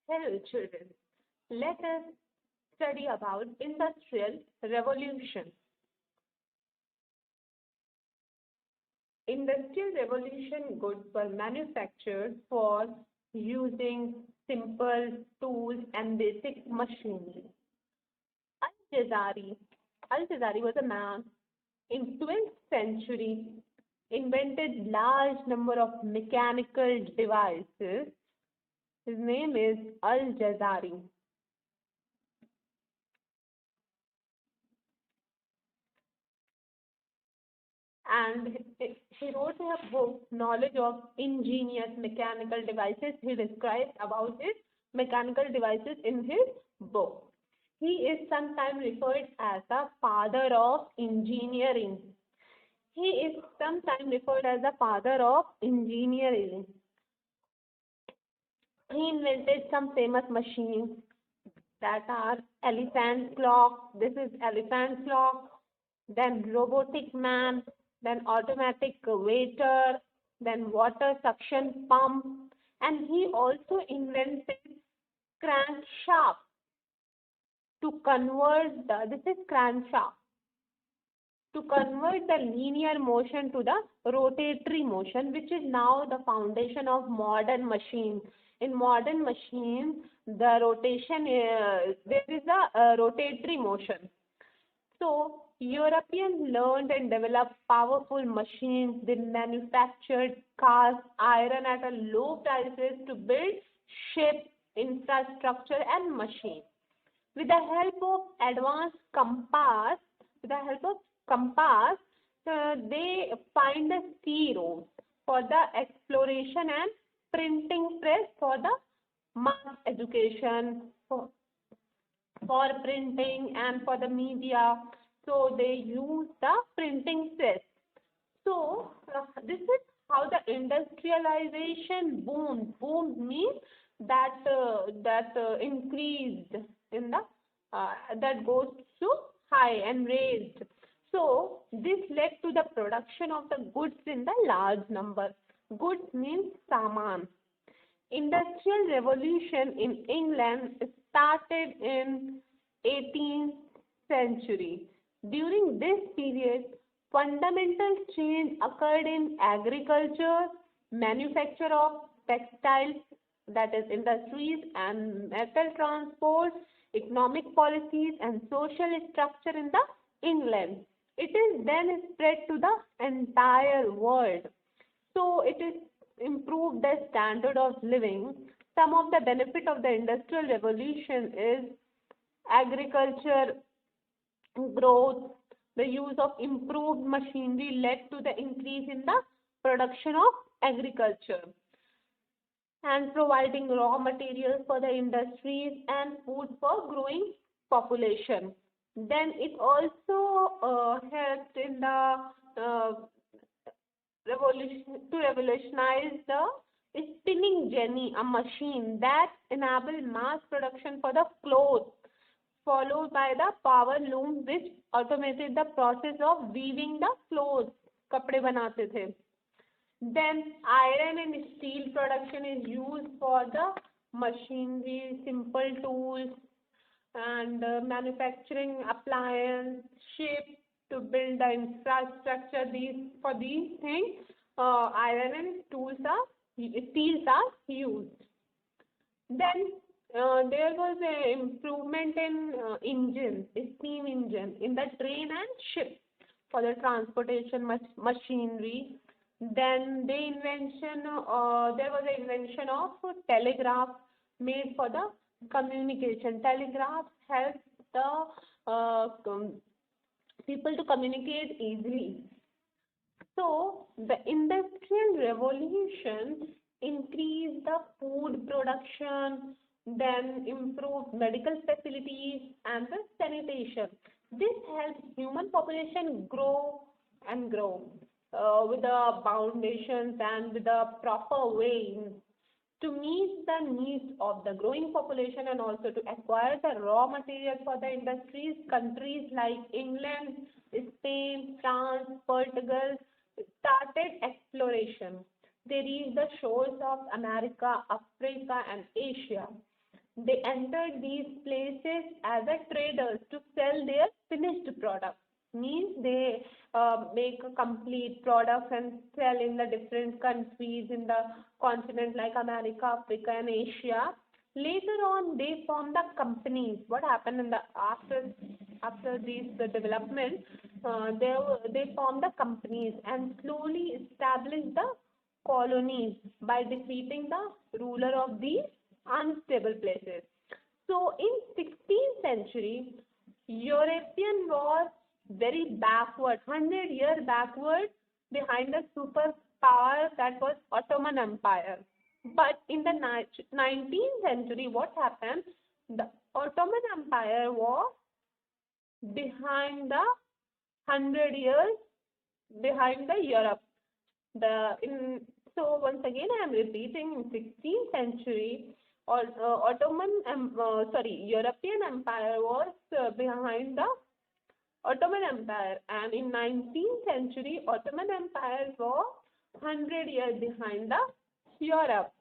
Hello children, let us study about industrial revolution. Industrial revolution goods were manufactured for using simple tools and basic machinery. Al-Jazari Al-Jazari was a man in 12th century invented large number of mechanical devices. His name is Al-Jazari. And he wrote a book, Knowledge of Ingenious Mechanical Devices. He describes about his mechanical devices in his book. He is sometimes referred as the father of engineering. He is sometimes referred as the father of engineering. He invented some famous machines that are elephant clock. This is elephant clock. Then robotic man, then automatic waiter, then water suction pump, and he also invented crankshaft to convert this is crankshaft to convert the linear motion to the rotatory motion, which is now the foundation of modern machine. In modern machines, the rotation there is a rotatory motion. So Europeans learned and developed powerful machines. They manufactured cast iron at a low prices to build ships, infrastructure, and machines. With the help of advanced compass, with the help of compass, they find the sea routes for the exploration and printing press for the mass education, for printing and for the media. So they use the printing press. So this is how the industrialization boomed. Boomed means that increased in the that goes to high and raised. So this led to the production of the goods in the large number. Goods means saman. Industrial revolution in England started in 18th century. During this period, fundamental change occurred in agriculture, manufacture of textiles, that is industries, and metal transport, economic policies, and social structure in the England. It is then spread to the entire world. So it is improved the standard of living. Some of the benefit of the industrial revolution is agriculture growth. The use of improved machinery led to the increase in the production of agriculture and providing raw materials for the industries and food for growing population. Then it also helped in the uh, to revolutionize the spinning jenny, a machine that enabled mass production for the clothes, followed by the power loom, which automated the process of weaving the clothes. कपड़े बनाते थे. Then iron and steel production is used for the machinery, simple tools, and manufacturing appliance, ship to build the infrastructure. These for these things, iron and steels are used. Then there was a improvement in engines, steam engine in the train and ship for the transportation machinery. Then there was an invention of telegraph made for the communication. Telegraph helps the people to communicate easily. So the industrial revolution increased the food production, then improved medical facilities and the sanitation. This helps human population grow and grow with the foundations and with the proper way to meet the needs of the growing population and also to acquire the raw material for the industries. Countries like England, Spain, France, Portugal started exploration. They reached the shores of America, Africa, and Asia. They entered these places as a traders to sell their finished products. Means they make a complete products and sell in the different countries in the continent like America, Africa, and Asia. Later on, they formed the companies. What happened in the after these the development? They formed the companies and slowly established the colonies by defeating the ruler of these unstable places. So in 16th century, European was very backward, 100 years backward behind the superpower that was Ottoman Empire. But in the 19th century, what happened? The Ottoman Empire was behind the 100 years behind the Europe. The in so once again I am repeating, in 16th century or European Empire was behind the Ottoman Empire, and in 19th century Ottoman Empire was 100 years behind the Europe.